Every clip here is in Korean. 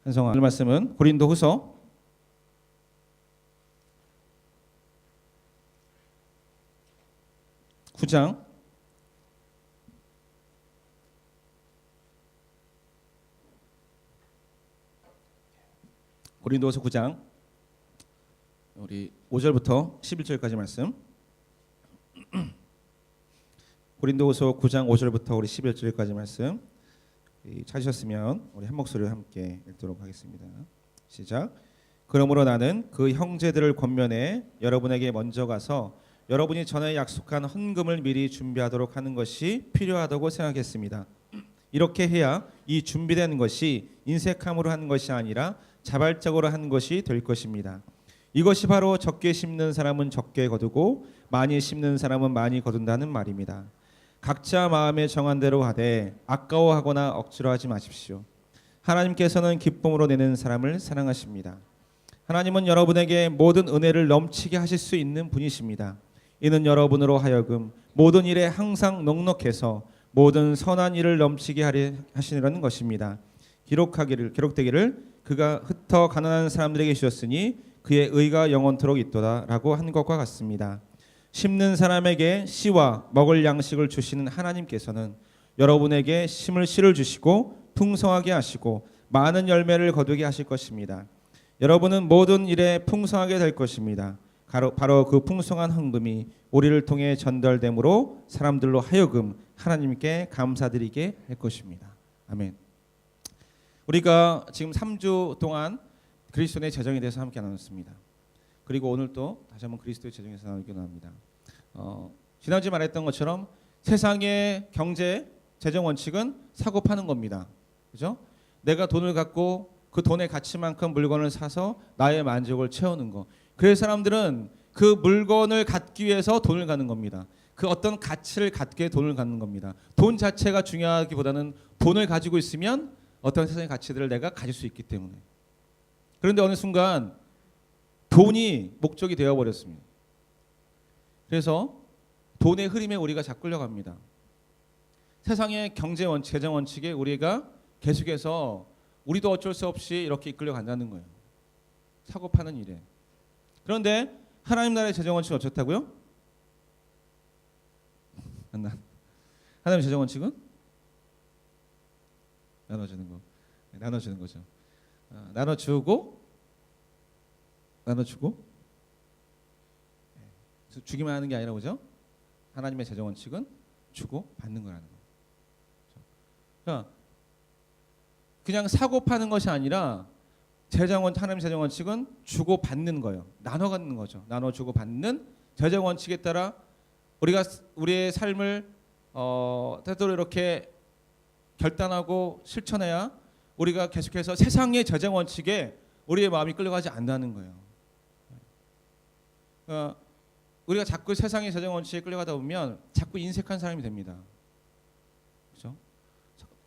찬송할 말씀은 고린도후서 9장 고린도후서 9장 우리 5절부터 11절까지 말씀. 고린도후서 9장 5절부터 우리 11절까지 말씀. 찾으셨으면 우리 한 목소리로 함께 읽도록 하겠습니다. 시작. 그러므로 나는 그 형제들을 권면해 여러분에게 먼저 가서 여러분이 전에 약속한 헌금을 미리 준비하도록 하는 것이 필요하다고 생각했습니다. 이렇게 해야 이 준비된 것이 인색함으로 하는 것이 아니라 자발적으로 하는 것이 될 것입니다. 이것이 바로 적게 심는 사람은 적게 거두고 많이 심는 사람은 많이 거둔다는 말입니다. 각자 마음에 정한 대로 하되 아까워하거나 억지로 하지 마십시오. 하나님께서는 기쁨으로 내는 사람을 사랑하십니다. 하나님은 여러분에게 모든 은혜를 넘치게 하실 수 있는 분이십니다. 이는 여러분으로 하여금 모든 일에 항상 넉넉해서 모든 선한 일을 넘치게 하시려는 것입니다. 기록되기를 그가 흩어 가난한 사람들에게 주셨으니 그의 의가 영원토록 있도다라고 한 것과 같습니다. 심는 사람에게 씨와 먹을 양식을 주시는 하나님께서는 여러분에게 심을 씨를 주시고 풍성하게 하시고 많은 열매를 거두게 하실 것입니다. 여러분은 모든 일에 풍성하게 될 것입니다. 바로 그 풍성한 헌금이 우리를 통해 전달됨으로 사람들로 하여금 하나님께 감사드리게 할 것입니다. 아멘. 우리가 지금 3주 동안 그리스도의 재정에 대해서 함께 나눴습니다. 그리고 오늘 또 다시 한번 그리스도의 재정에서 나누기로 합니다. 지난주에 말했던 것처럼 세상의 경제 재정 원칙은 사고 파는 겁니다. 그죠? 내가 돈을 갖고 그 돈의 가치만큼 물건을 사서 나의 만족을 채우는 거. 그래서 사람들은 그 물건을 갖기 위해서 돈을 갖는 겁니다. 그 어떤 가치를 갖게 돈을 갖는 겁니다. 돈 자체가 중요하기보다는 돈을 가지고 있으면 어떤 세상의 가치들을 내가 가질 수 있기 때문에. 그런데 어느 순간 돈이 목적이 되어버렸습니다. 그래서 돈의 흐름에 우리가 자꾸 끌려갑니다. 세상의 경제 원칙, 재정 원칙에 우리가 계속해서 우리도 어쩔 수 없이 이렇게 이끌려간다는 거예요. 사고 파는 일에. 그런데 하나님 나라의 재정 원칙은 어떻다고요? 하나님의 재정 원칙은 나눠주는 거. 나눠주는 거죠. 나눠주고 주기만 하는 게 아니라 그죠? 하나님의 재정 원칙은 주고 받는 거라는 거. 그러니까 그냥 사고 파는 것이 아니라 하나님의 재정 원칙은 주고 받는 거예요. 나눠 갖는 거죠. 나눠 주고 받는 재정 원칙에 따라 우리가 우리의 삶을 때때로 이렇게 결단하고 실천해야 우리가 계속해서 세상의 재정 원칙에 우리의 마음이 끌려가지 않는다는 거예요. 우리가 자꾸 세상의 재정 원칙에 끌려가다 보면 자꾸 인색한 사람이 됩니다. 그렇죠?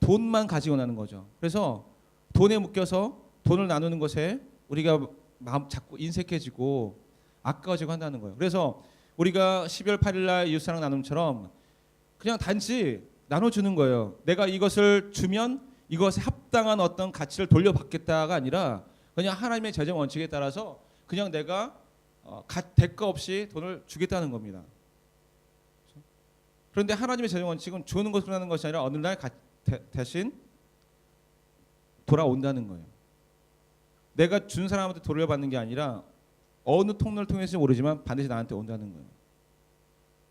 돈만 가지고 나는 거죠. 그래서 돈에 묶여서 돈을 나누는 것에 우리가 마음 자꾸 인색해지고 아까워지고 한다는 거예요. 그래서 우리가 12월 8일 날 이웃사랑 나눔처럼 그냥 단지 나눠주는 거예요. 내가 이것을 주면 이것에 합당한 어떤 가치를 돌려받겠다가 아니라 그냥 하나님의 재정 원칙에 따라서 그냥 내가 대가 없이 돈을 주겠다는 겁니다. 그런데 하나님의 재정 원칙은 주는 것으로 하는 것이 아니라 어느 날 대신 돌아온다는 거예요. 내가 준 사람한테 돌려받는 게 아니라 어느 통로를 통해서 모르지만 반드시 나한테 온다는 거예요.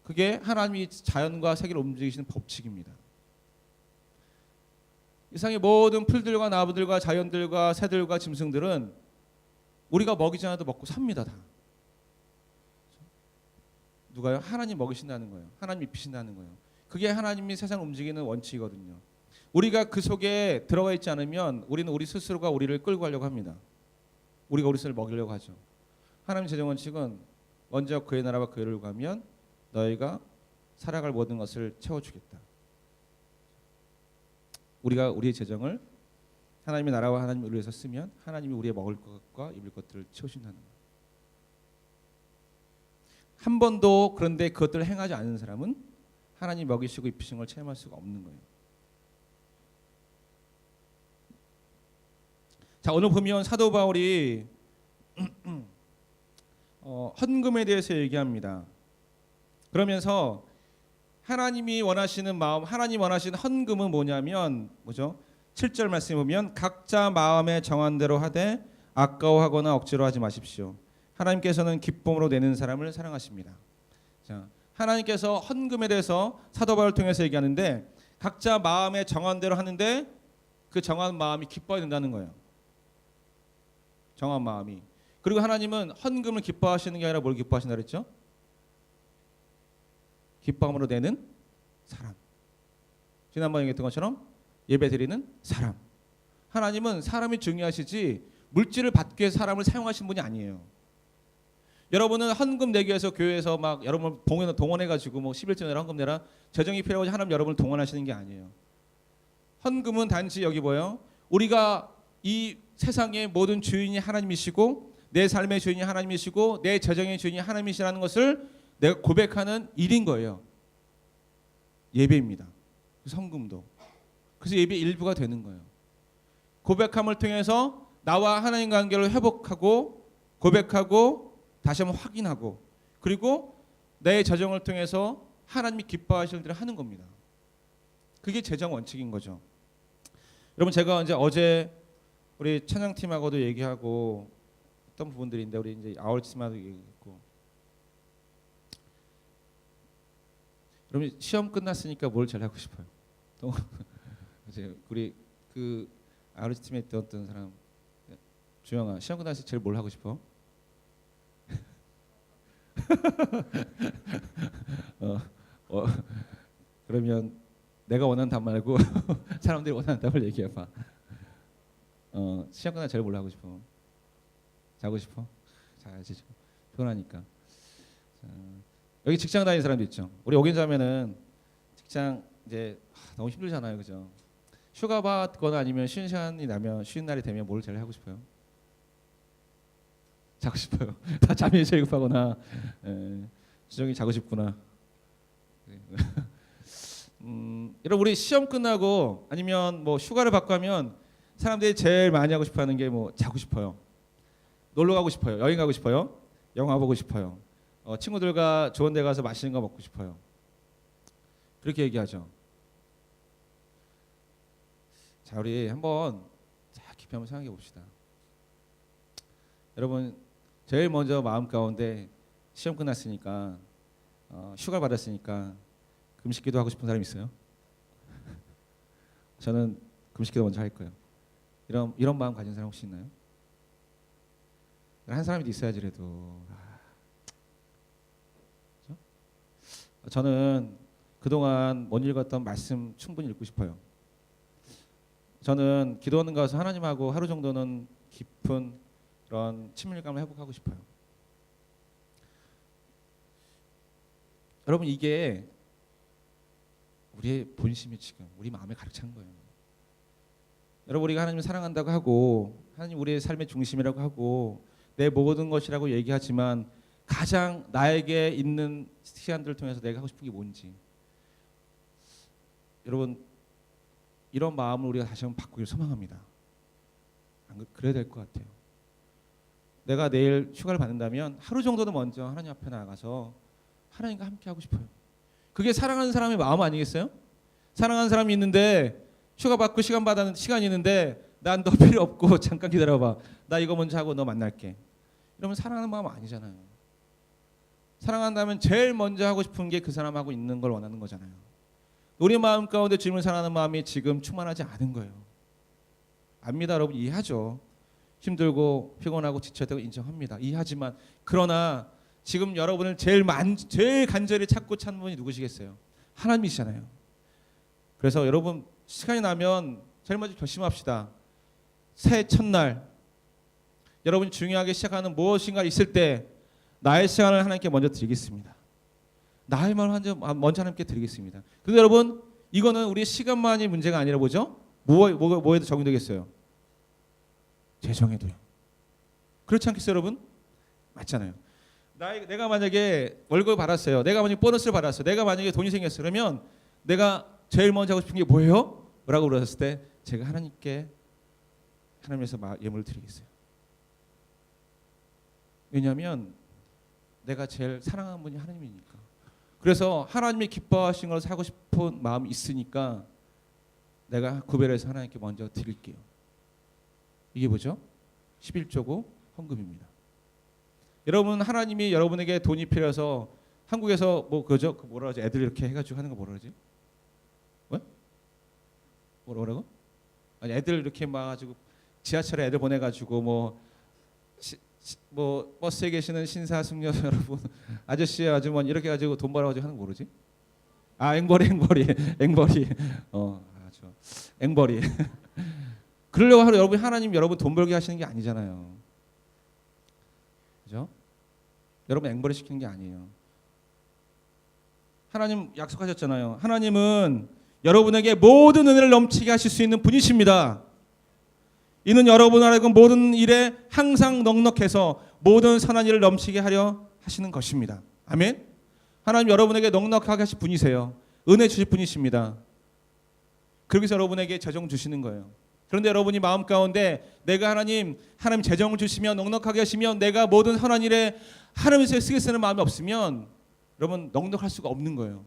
그게 하나님이 자연과 세계를 움직이시는 법칙입니다. 이상의 모든 풀들과 나무들과 자연들과 새들과 짐승들은 우리가 먹이지 않아도 먹고 삽니다. 다. 누가요? 하나님 먹이신다는 거예요. 하나님 입히신다는 거예요. 그게 하나님이 세상을 움직이는 원칙이거든요. 우리가 그 속에 들어가 있지 않으면 우리는 우리 스스로가 우리를 끌고 가려고 합니다. 우리가 우리 스스로를 먹이려고 하죠. 하나님의 재정 원칙은 먼저 그의 나라와 그의 의를 구하면 너희가 살아갈 모든 것을 채워주겠다. 우리가 우리의 재정을 하나님의 나라와 하나님의 의를 위해서 쓰면 하나님이 우리의 먹을 것과 입을 것들을 채우신다는 거예요. 한 번도 그런데 그것들을 행하지 않는 사람은 하나님 먹이시고 입히신 걸 체험할 수가 없는 거예요. 자, 오늘 보면 사도 바울이 헌금에 대해서 얘기합니다. 그러면서 하나님이 원하시는 마음, 하나님 원하시는 헌금은 뭐냐면 뭐죠? 7절 말씀에 보면 각자 마음에 정한 대로 하되 아까워하거나 억지로 하지 마십시오. 하나님께서는 기쁨으로 내는 사람을 사랑하십니다. 자, 하나님께서 헌금에 대해서 사도 바울을 통해서 얘기하는데 각자 마음에 정한 대로 하는데 그 정한 마음이 기뻐야 된다는 거예요. 정한 마음이. 그리고 하나님은 헌금을 기뻐하시는 게 아니라 뭘 기뻐하신다 그랬죠? 기뻐함으로 내는 사람. 지난번에 얘기했던 것처럼 예배드리는 사람. 하나님은 사람이 중요하시지 물질을 받기 위해서 사람을 사용하신 분이 아니에요. 여러분은 헌금 내기 위해서 교회에서 막 여러분을 동원해가지고 뭐 11조 내라 헌금 내라 재정이 필요하고 하나님 여러분을 동원하시는 게 아니에요. 헌금은 단지 여기 뭐예요? 우리가 이 세상의 모든 주인이 하나님이시고 내 삶의 주인이 하나님이시고 내 재정의 주인이 하나님이시라는 것을 내가 고백하는 일인 거예요. 예배입니다. 헌금도. 그래서 예배 일부가 되는 거예요. 고백함을 통해서 나와 하나님 관계를 회복하고 고백하고 다시 한번 확인하고 그리고 내 재정을 통해서 하나님이 기뻐하시는 일을 하는 겁니다. 그게 재정 원칙인 거죠. 여러분 제가 이제 어제 우리 찬양팀하고도 얘기하고 어떤 부분들인데 우리 이제 아울팀하고도 얘기했고 여러분 시험 끝났으니까 뭘 제일 하고 싶어요? 또 우리 그 아울팀에 있던 어떤 사람 주영아 시험 끝났을 때 제일 뭘 하고 싶어? 그러면 내가 원하는 답 말고 사람들이 원하는 답을 얘기해봐. 시험 끝나 제일 뭘 하고 싶어? 자고 싶어? 자야지 좀 피곤하니까. 여기 직장 다니는 사람도 있죠. 우리 오긴자면은 직장 이제 너무 힘들잖아요, 그죠? 휴가 받거나 아니면 쉬는 시간이 나면 쉬는 날이 되면 뭘 제일 하고 싶어요? 자고 싶어요. 다 잠이 제일 급하거나 주정이 자고 싶구나. 여러분 우리 시험 끝나고 아니면 뭐 휴가를 받고 하면 사람들이 제일 많이 하고 싶어하는 게 뭐 자고 싶어요. 놀러 가고 싶어요. 여행 가고 싶어요. 영화 보고 싶어요. 친구들과 좋은 데 가서 맛있는 거 먹고 싶어요. 그렇게 얘기하죠. 자 우리 한번 깊이 한번 생각해 봅시다. 여러분 제일 먼저 마음 가운데 시험 끝났으니까 휴가 받았으니까 금식기도 하고 싶은 사람 있어요? 저는 금식기도 먼저 할 거예요. 이런 마음 가진 사람 혹시 있나요? 한 사람이 있어야지 그래도. 그렇죠? 저는 그동안 못 읽었던 말씀 충분히 읽고 싶어요. 저는 기도하는 가서 하나님하고 하루 정도는 깊은 그런 친밀감을 회복하고 싶어요. 여러분 이게 우리의 본심이 지금 우리 마음에 가득 찬 거예요. 여러분 우리가 하나님을 사랑한다고 하고 하나님 우리의 삶의 중심이라고 하고 내 모든 것이라고 얘기하지만 가장 나에게 있는 시간들을 통해서 내가 하고 싶은 게 뭔지 여러분 이런 마음을 우리가 다시 한번 바꾸길 소망합니다. 안 그래야 될 것 같아요. 내가 내일 휴가를 받는다면 하루 정도는 먼저 하나님 앞에 나가서 하나님과 함께 하고 싶어요. 그게 사랑하는 사람의 마음 아니겠어요? 사랑하는 사람이 있는데 휴가 받고 시간이 있는데 난 너 필요 없고 잠깐 기다려봐. 나 이거 먼저 하고 너 만날게. 이러면 사랑하는 마음 아니잖아요. 사랑한다면 제일 먼저 하고 싶은 게 그 사람하고 있는 걸 원하는 거잖아요. 우리 마음 가운데 주님을 사랑하는 마음이 지금 충만하지 않은 거예요. 압니다 여러분 이해하죠. 힘들고 피곤하고 지쳤다고 인정합니다. 이해하지만 그러나 지금 여러분을 제일 간절히 찾고 찾는 분이 누구시겠어요? 하나님이시잖아요. 그래서 여러분 시간이 나면 제일 먼저 결심합시다. 새해 첫날 여러분이 중요하게 시작하는 무엇인가 있을 때 나의 시간을 하나님께 먼저 드리겠습니다. 나의 마음을 먼저 하나님께 드리겠습니다. 근데 여러분 이거는 우리의 시간만이 문제가 아니라 뭐죠? 뭐에도 적용되겠어요? 재정에도요. 그렇지 않겠어요 여러분? 맞잖아요. 내가 만약에 월급을 받았어요. 내가 만약에 보너스를 받았어요. 내가 만약에 돈이 생겼어요. 그러면 내가 제일 먼저 하고 싶은 게 뭐예요? 라고 물었을 때 제가 하나님께 하나님께서 예물을 드리겠어요. 왜냐하면 내가 제일 사랑하는 분이 하나님이니까. 그래서 하나님이 기뻐하신 걸 사고 싶은 마음이 있으니까 내가 구별해서 하나님께 먼저 드릴게요. 이게 뭐죠? 11조고 헌금입니다. 여러분, 하나님이 여러분에게 돈이 필요해서 한국에서 뭐 그죠? 그 뭐라 하지? 애들 이렇게 해가지고 하는 거 뭐라 그러지? 왜? 뭐라고? 아니 애들 이렇게 막 가지고 지하철에 애들 보내가지고 뭐 버스에 계시는 신사숙녀 여러분, 아저씨 아주머니 이렇게 가지고 돈 벌어가지고 하는 거 모르지? 아 앵벌이 아주 앵벌이. 그러려고 하루 여러분 하나님 여러분 돈 벌게 하시는 게 아니잖아요. 그죠? 여러분 앵벌이 시키는 게 아니에요. 하나님 약속하셨잖아요. 하나님은 여러분에게 모든 은혜를 넘치게 하실 수 있는 분이십니다. 이는 여러분 알고 모든 일에 항상 넉넉해서 모든 선한 일을 넘치게 하려 하시는 것입니다. 아멘. 하나님 여러분에게 넉넉하게 하실 분이세요. 은혜 주실 분이십니다. 그러기서 여러분에게 재정 주시는 거예요. 그런데 여러분이 마음 가운데 내가 하나님 재정을 주시면 넉넉하게 하시면 내가 모든 선한 일에 하나님께서 쓰겠다는 마음이 없으면 여러분 넉넉할 수가 없는 거예요.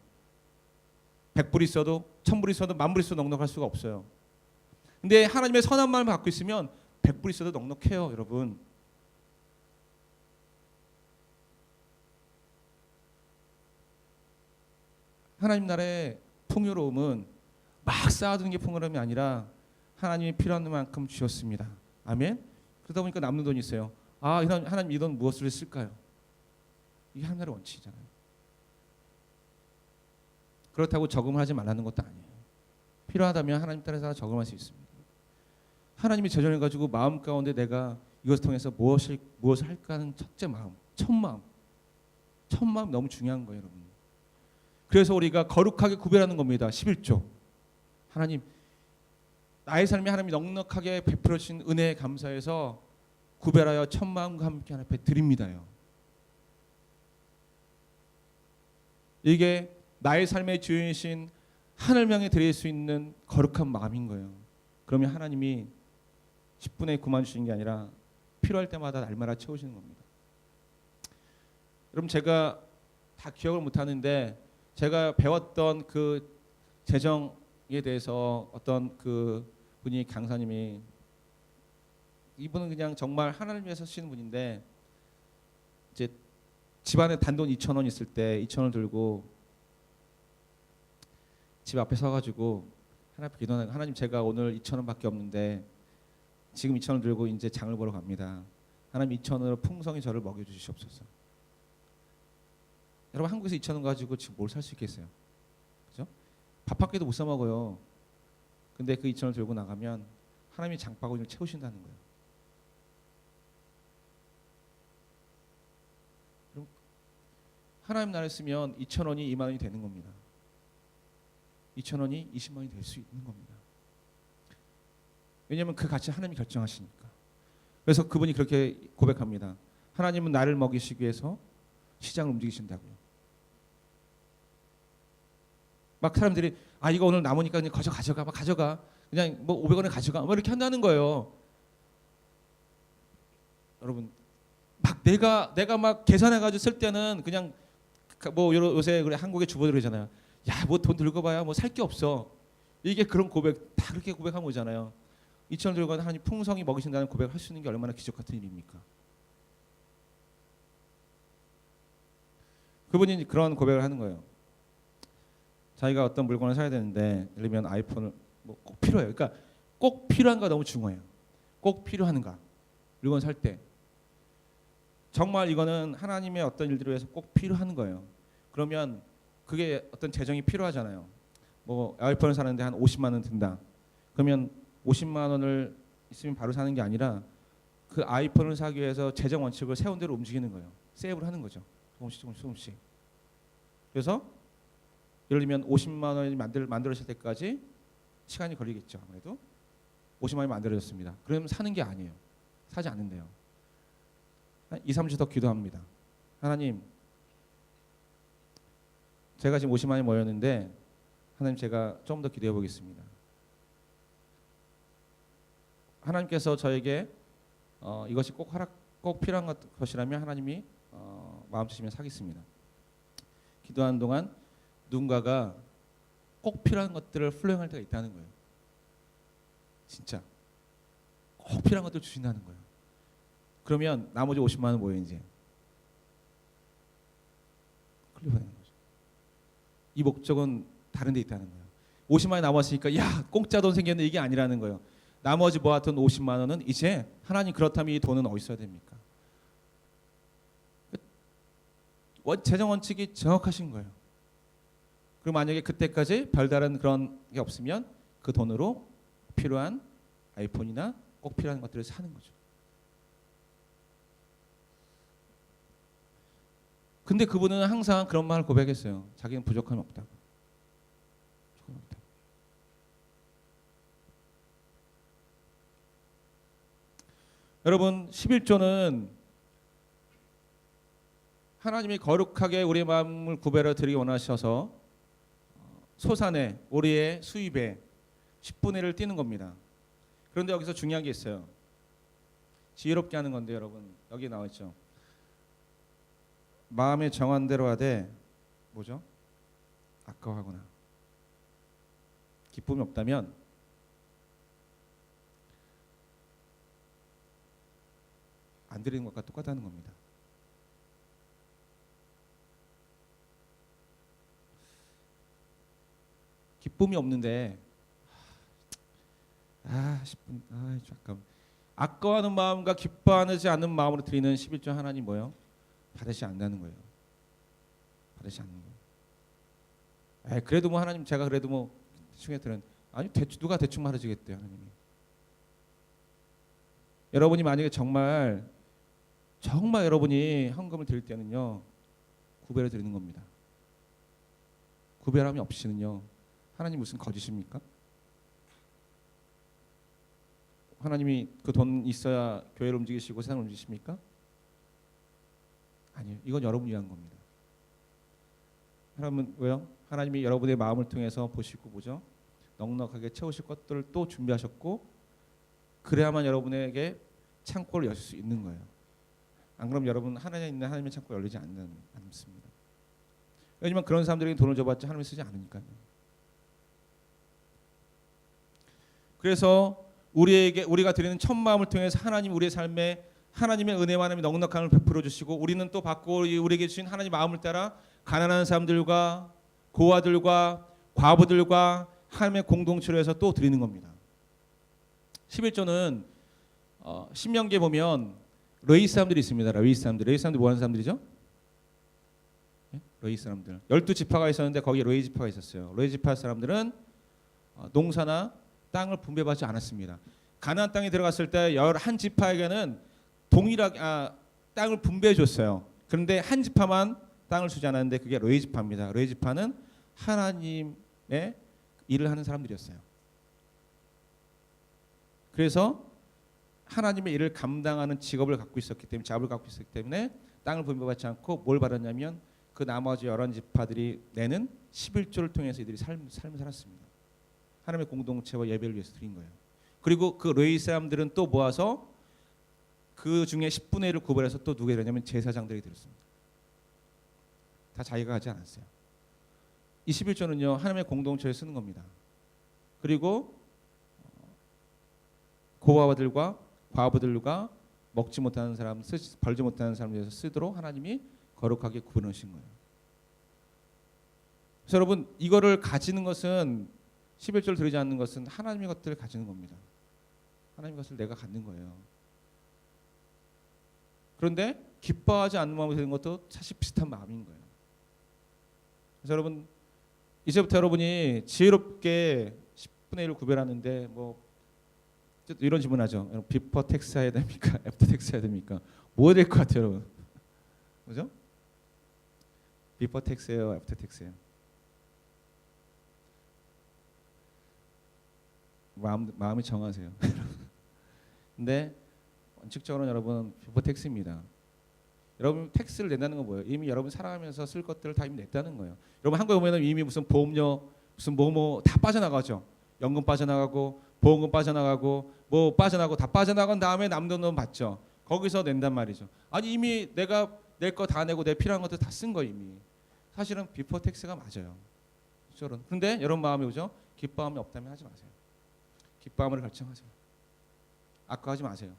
100불 있어도 1000불 있어도 10,000불 있어도 넉넉할 수가 없어요. 근데 하나님의 선한 마음을 갖고 있으면 100불 있어도 넉넉해요. 여러분. 하나님 나라의 풍요로움은 막 쌓아두는 게 풍요로움이 아니라 하나님이 필요한 만큼 주셨습니다. 아멘. 그러다 보니까 남는 돈이 있어요. 아 하나님 이 돈 무엇을 쓸까요? 이게 하나님의 원칙이잖아요. 그렇다고 저금을 하지 말라는 것도 아니에요. 필요하다면 하나님 따라서 저금할 수 있습니다. 하나님이 재정을 가지고 마음 가운데 내가 이것을 통해서 무엇을 할까 하는 첫째 마음, 첫 마음 너무 중요한 거예요, 여러분. 그래서 우리가 거룩하게 구별하는 겁니다. 11조. 하나님 나의 삶에 하나님이 넉넉하게 베풀어 주신 은혜에 감사해서 구별하여 첫 마음과 함께 하나님 앞에 드립니다요. 이게 나의 삶의 주인이신 하늘명에 드릴 수 있는 거룩한 마음인 거예요. 그러면 하나님이 10분의 9만 주시는 게 아니라 필요할 때마다 날마다 채우시는 겁니다. 여러분 제가 다 기억을 못하는데 제가 배웠던 그 재정에 대해서 어떤 그 분이 강사님이 이분은 그냥 정말 하나님을 위해서 쓰시는 분인데 이제 집안에 단돈 2,000원 있을 때 2,000원 들고 집 앞에 서가지고 하나님 기도하는 하나님 제가 오늘 2,000원밖에 없는데 지금 2,000원 들고 이제 장을 보러 갑니다. 하나님 2,000원으로 풍성히 저를 먹여주시옵소서. 여러분 한국에서 2,000원 가지고 지금 뭘 살 수 있겠어요? 그죠? 밥 한 끼도 못 사 먹어요. 근데 그 2,000원 들고 나가면 하나님이 장바구니를 채우신다는 거예요. 그럼 하나님 나라에 쓰면 2,000원이 2만 원이 되는 겁니다. 2,000원이 20만 원이 될 수 있는 겁니다. 왜냐하면 그 가치 하나님이 결정하시니까. 그래서 그분이 그렇게 고백합니다. 하나님은 나를 먹이시기 위해서 시장을 움직이신다고요. 막 사람들이 이거 오늘 남으니까 그냥 가져가 막 가져가 그냥 뭐 500원에 가져가 뭐 이렇게 한다는 거예요. 여러분 막 내가 막 계산해가지고 쓸 때는 그냥 뭐 요새 그래 한국의 주부들 그러잖아요. 야 뭐 돈 들고 봐야 뭐 살 게 없어. 이게 그런 고백 다 그렇게 고백하는 거잖아요. 2,000원 들고 하나님 풍성히 먹이신다는 고백을 할 수 있는 게 얼마나 기적 같은 일입니까? 그분이 그런 고백을 하는 거예요. 자기가 어떤 물건을 사야 되는데 예를 들면 아이폰을 뭐 꼭 필요해요. 그러니까 꼭 필요한가 너무 중요해요. 꼭 필요한가 물건 살 때 정말 이거는 하나님의 어떤 일들을 위해서 꼭 필요한 거예요. 그러면 그게 어떤 재정이 필요하잖아요. 뭐 아이폰을 사는데 한 50만 원 든다. 그러면 50만 원을 있으면 바로 사는 게 아니라 그 아이폰을 사기 위해서 재정 원칙을 세운 대로 움직이는 거예요. 세이브를 하는 거죠. 조금씩. 그래서 예를 들면 50만 원이 만들어질 때까지 시간이 걸리겠죠. 아무래도 50만 원이 만들어졌습니다. 그러면 사는 게 아니에요. 사지 않는데요. 2, 3주 더 기도합니다. 하나님 제가 지금 50만 원이 모였는데 하나님 제가 좀 더 기도해 보겠습니다. 하나님께서 저에게 이것이 꼭 필요한 것이라면 하나님이 마음 주시면 사겠습니다. 기도하는 동안 누군가가 꼭 필요한 것들을 플로잉할 때가 있다는 거예요. 진짜 꼭 필요한 것들 주신다는 거예요. 그러면 나머지 50만 원 뭐예요 이제? 클리어되는 거죠. 이 목적은 다른 데 있다는 거예요. 50만 원이 남았으니까 야 공짜 돈 생겼는데 이게 아니라는 거예요. 나머지 모았던 50만 원은 이제 하나님 그렇다면 이 돈은 어디 있어야 됩니까? 재정 원칙이 정확하신 거예요. 그리고 만약에 그때까지 별다른 그런 게 없으면 그 돈으로 필요한 아이폰이나 꼭 필요한 것들을 사는 거죠. 근데 그분은 항상 그런 말을 고백했어요. 자기는 부족함이 없다고. 여러분 11조는 하나님이 거룩하게 우리의 마음을 구별해 드리기 원하셔서 소산에 우리의 수입에 10분의 1을 띄는 겁니다. 그런데 여기서 중요한 게 있어요. 지혜롭게 하는 건데 여러분 여기 나와 있죠. 마음에 정한 대로 하되 뭐죠? 아까워하거나 기쁨이 없다면 안 드리는 것과 똑같다는 겁니다. 기쁨이 없는데 10분 잠깐 아까워하는 마음과 기뻐하지 않는 마음으로 드리는 11조 하나님 뭐요? 받으시 않는다는 거예요. 받으시 않는 거예요. 그래도 뭐 하나님 제가 그래도 뭐 대충 했더니 아니 누가 대충 말해주겠대요 하나님이. 여러분이 만약에 정말 여러분이 헌금을 드릴 때는요 구별해 드리는 겁니다. 구별함이 없이는요 하나님 무슨 거짓입니까? 하나님이 그 돈 있어야 교회를 움직이시고 세상을 움직이십니까? 아니요. 이건 여러분이 위한 겁니다. 여러분 왜요? 하나님이 여러분의 마음을 통해서 보시고 뭐죠? 넉넉하게 채우실 것들을 또 준비하셨고 그래야만 여러분에게 창고를 여실 수 있는 거예요. 안 그럼 여러분 하나님 있는 하나님의 창고가 열리지 않습니다. 왜냐면 그런 사람들에게 돈을 줘봤자 하나님이 쓰지 않으니까요. 그래서 우리가 드리는 첫 마음을 통해서 하나님 우리의 삶에 하나님의 은혜와 하나님의 넉넉함을 베풀어 주시고 우리는 또 받고 우리에게 주신 하나님 마음을 따라 가난한 사람들과 고아들과 과부들과 하나님의 공동체로 해서 또 드리는 겁니다. 11조는 신명기에 보면 레위 사람들이 있습니다. 레위 사람들 뭐 하는 사람들이죠? 레위 사람들 12지파가 있었는데 거기에 레위 지파가 있었어요. 레위 지파 사람들은 농사나 땅을 분배받지 않았습니다. 가나안 땅에 들어갔을 때 11지파에게는 동일하게 땅을 분배해 줬어요. 그런데 한 지파만 땅을 주지 않았는데 그게 레위 지파입니다. 레위 지파는 하나님의 일을 하는 사람들이었어요. 그래서 하나님의 일을 감당하는 직업을 갖고 있었기 때문에 잡을 갖고 있었기 때문에 땅을 분배받지 않고 뭘 받았냐면 그 나머지 11지파들이 내는 11조를 통해서 이들이 삶을 살았습니다. 하나님의 공동체와 예배를 위해서 드린 거예요. 그리고 그 레위 사람들은 또 모아서 그 중에 10분의 1을 구별해서 또 누가 이러냐면 제사장들이 드렸습니다. 다 자기가 하지 않았어요. 이 11조는요 하나님의 공동체에 쓰는 겁니다. 그리고 고아들과 과부들과 먹지 못하는 사람, 벌지 못하는 사람을 위해서 쓰도록 하나님이 거룩하게 구분하신 거예요. 그래서 여러분 이거를 가지는 것은 11조를 드리지 않는 것은 하나님의 것들을 가지는 겁니다. 하나님의 것을 내가 갖는 거예요. 그런데 기뻐하지 않는 마음으로 드리는 것도 사실 비슷한 마음인 거예요. 그래서 여러분 이제부터 여러분이 지혜롭게 10분의 1을 구별하는데 뭐 이런 질문하죠. 비퍼 텍스 해야 됩니까? 애프터 텍스 해야 됩니까? 뭐 해야 될 것 같아요, 여러분? 그죠? 비퍼 텍스예요, 애프터 텍스예요? 마음이 정하세요. 근데 원칙적으로는 여러분 비퍼 텍스입니다. 여러분 텍스를 낸다는 건 뭐예요? 이미 여러분 살아가면서 쓸 것들을 다 이미 냈다는 거예요. 여러분 한국에 보면 이미 무슨 보험료, 무슨 뭐뭐 다 빠져나가죠. 연금 빠져나가고 보험금 빠져나가고 뭐 빠져나가고 다 빠져나간 다음에 남는 돈 받죠. 거기서 낸단 말이죠. 아니 이미 내가 낼 거 다 내고 내 필요한 것도 다 쓴 거 이미. 사실은 비포 텍스가 맞아요. 그런데 여러분 마음이 오죠? 기뻐함이 없다면 하지 마세요. 기뻐함을 결정하세요. 아까워하지 마세요.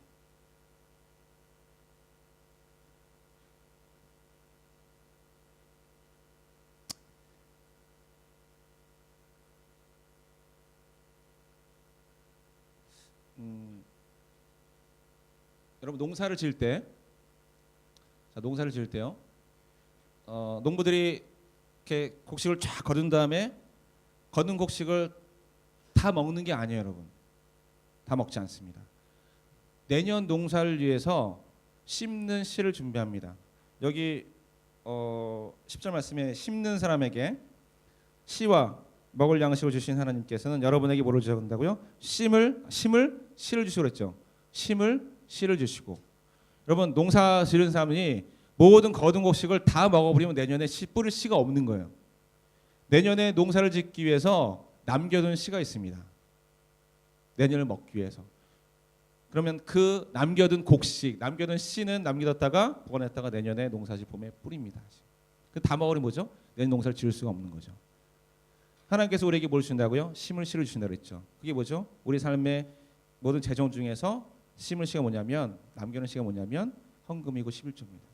여러분 농사를 지을 때, 자 농사를 지을 때요, 농부들이 이렇게 곡식을 쫙 거둔 다음에 거둔 곡식을 다 먹는 게 아니에요, 여러분. 다 먹지 않습니다. 내년 농사를 위해서 심는 씨를 준비합니다. 여기 10절 말씀에 심는 사람에게 씨와 먹을 양식을 주신 하나님께서는 여러분에게 뭐를 주신다고요? 심을 씨를 주시고 그랬죠. 심을 씨를 주시고. 여러분 농사 지은 사람이 모든 거둔 곡식을 다 먹어버리면 내년에 씨 뿌릴 씨가 없는 거예요. 내년에 농사를 짓기 위해서 남겨둔 씨가 있습니다. 내년을 먹기 위해서. 그러면 그 남겨둔 곡식, 남겨둔 씨는 남겨뒀다가 보관했다가 내년에 농사지 봄에 뿌립니다. 다 먹으면 뭐죠? 내년 농사를 지을 수가 없는 거죠. 하나님께서 우리에게 뭘 주신다고요? 심을 씨를 주신다고 그랬죠. 그게 뭐죠? 우리 삶의 모든 재정 중에서 심을 씨가 뭐냐면, 남겨놓은 씨가 뭐냐면 헌금이고 11조입니다.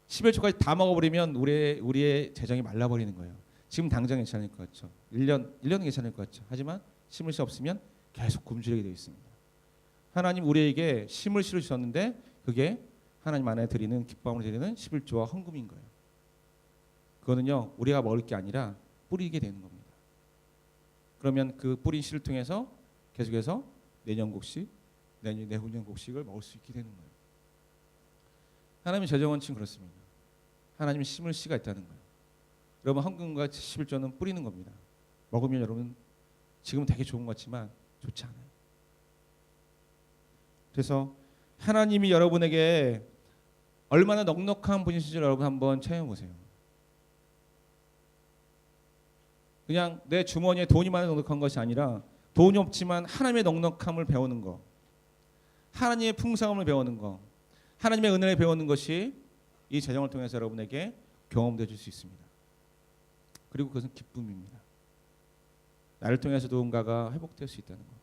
11조까지 다 먹어버리면 우리의 재정이 말라버리는 거예요. 지금 당장 괜찮을 것 같죠. 1년은 괜찮을 것 같죠. 하지만 심을 씨 없으면 계속 굶주리게 되어 있습니다. 하나님 우리에게 심을 씨를 주셨는데 그게 하나님 안에 드리는 기뻐함을 드리는 11조와 헌금인 거예요. 그거는요 우리가 먹을 게 아니라 뿌리게 되는 겁니다. 그러면 그 뿌린 씨를 통해서 계속해서 내년 곡식, 내후년 곡식을 먹을 수 있게 되는 거예요. 하나님의 재정 원칙은 그렇습니다. 하나님이 심을 씨가 있다는 거예요. 여러분 헌금과 11조는 뿌리는 겁니다. 먹으면 여러분 지금 되게 좋은 것 같지만 좋지 않아요. 그래서 하나님이 여러분에게 얼마나 넉넉한 분이신지 여러분 한번 체험해 보세요. 그냥 내 주머니에 돈이 많은 넉넉한 것이 아니라 돈이 없지만 하나님의 넉넉함을 배우는 거, 하나님의 풍성함을 배우는 거, 하나님의 은혜를 배우는 것이 이 재정을 통해서 여러분에게 경험되어 줄 수 있습니다. 그리고 그것은 기쁨입니다. 나를 통해서 누군가가 회복될 수 있다는 것,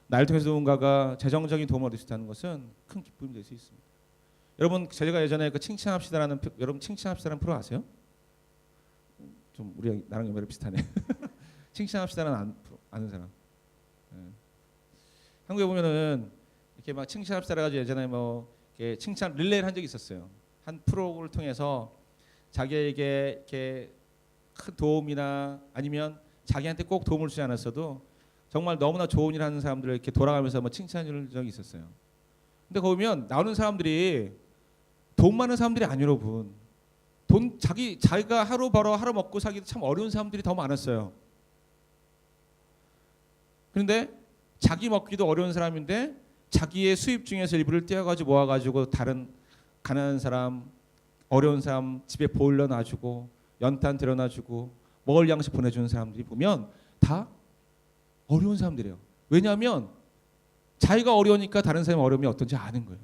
나를 통해서 누군가가 재정적인 도움을 얻을 수 있다는 것은 큰 기쁨이 될 수 있습니다. 여러분 제가 예전에 그 칭찬합시다라는 여러분 칭찬합시다라는 프로 아세요? 좀 우리 나랑 연배가 비슷하네. 칭찬합시다라는 아는 사람. 네. 한국에 보면은 이렇게 막 칭찬합시다 가지고 예전에 뭐 이렇게 칭찬 릴레이를 한 적이 있었어요. 한 프로를 통해서 자기에게 이렇게 큰 도움이나 아니면 자기한테 꼭 도움을 주지 않았어도 정말 너무나 좋은 일 하는 사람들을 이렇게 돌아가면서 뭐 칭찬해 줄 적이 있었어요. 근데 거기 보면 나오는 사람들이 돈 많은 사람들이 아니에요, 여러분. 자기가 하루 벌어 하루 먹고 살기도 참 어려운 사람들이 더 많았어요. 그런데 자기 먹기도 어려운 사람인데 자기의 수입 중에서 일부를 떼어가지고 모아가지고 다른 가난한 사람, 어려운 사람 집에 보일러 놔주고 연탄 들여놔주고 먹을 양식 보내주는 사람들이 보면 다 어려운 사람들이에요. 왜냐하면 자기가 어려우니까 다른 사람의 어려움이 어떤지 아는 거예요.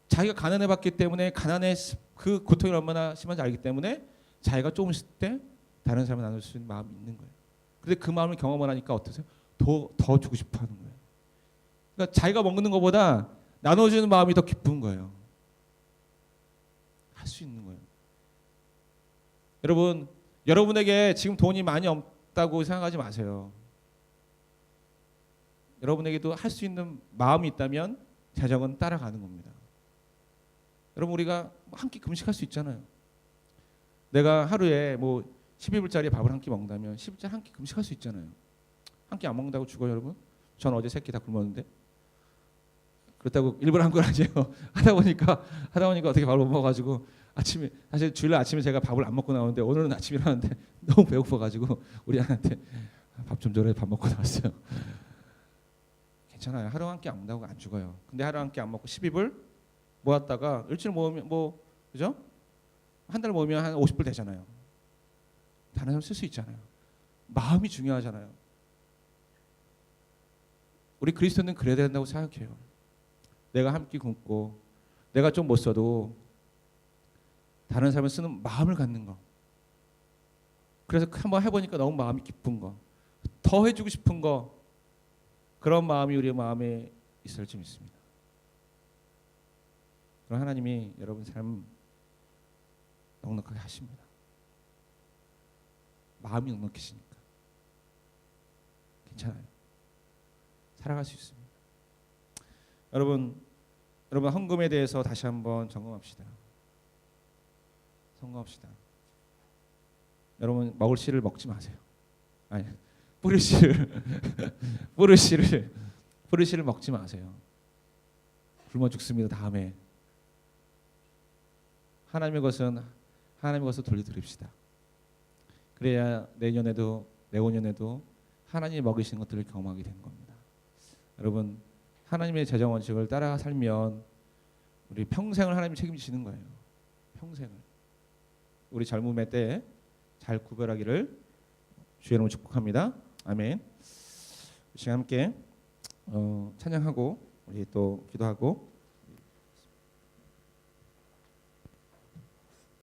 자기가 가난해봤기 때문에 가난의 그 고통이 얼마나 심한지 알기 때문에 자기가 조금 있을 때 다른 사람을 나눌 수 있는 마음이 있는 거예요. 근데 그 마음을 경험을 하니까 어떠세요? 더 주고 싶어하는 거예요. 그러니까 자기가 먹는 것보다 나눠주는 마음이 더 기쁜 거예요. 할 수 있는 거예요. 여러분, 여러분에게 지금 돈이 많이 없다고 생각하지 마세요. 여러분에게도 할 수 있는 마음이 있다면 재정은 따라가는 겁니다. 여러분 우리가 한 끼 금식할 수 있잖아요. 내가 하루에 뭐 12불짜리 밥을 한 끼 먹는다면 10불짜리 한 끼 금식할 수 있잖아요. 한 끼 안 먹는다고 죽어요, 여러분? 전 어제 3끼 다 굶었는데. 그렇다고 일부러 한 건 아니에요. 하다 보니까 어떻게 밥을 못 먹어가지고 아침에 사실 주일날 아침에 제가 밥을 안 먹고 나오는데 오늘은 아침에 일어났는데 너무 배고파가지고 우리 아내한테 밥 좀 줘라 밥 먹고 나왔어요. 괜찮아요. 하루 한 끼 안 먹는다고 안 죽어요. 근데 하루 한 끼 안 먹고 12불 모았다가 일주일 모으면 뭐 그죠? 한 달 모으면 한 50불 되잖아요. 다른 사람 쓸 수 있잖아요. 마음이 중요하잖아요. 우리 그리스도는 그래야 된다고 생각해요. 내가 한 끼 굶고 내가 좀 못 써도 다른 사람을 쓰는 마음을 갖는 거. 그래서 한번 해보니까 너무 마음이 기쁜 거, 더 해주고 싶은 거, 그런 마음이 우리 마음에 있을 줄 믿습니다. 그럼 하나님이 여러분 삶 넉넉하게 하십니다. 마음이 넉넉해지니까 괜찮아요. 살아갈 수 있습니다. 여러분 헌금에 대해서 다시 한번 점검합시다. 점검합시다. 여러분 먹을 씨를 먹지 마세요. 아니 뿌릴 씨를 뿌릴 씨를 먹지 마세요. 굶어 죽습니다. 다음에 하나님의 것은 하나님의 것을 돌려드립시다. 그래야 내년에도 내후년에도 하나님이 먹이시는 것들을 경험하게 되는 겁니다. 여러분 하나님의 재정 원칙을 따라 살면 우리 평생을 하나님이 책임지시는 거예요. 평생을. 우리 젊음의 때에 잘 구별하기를 주의 이름으로 축복합니다. 아멘. 이 시간 함께 찬양하고 우리 또 기도하고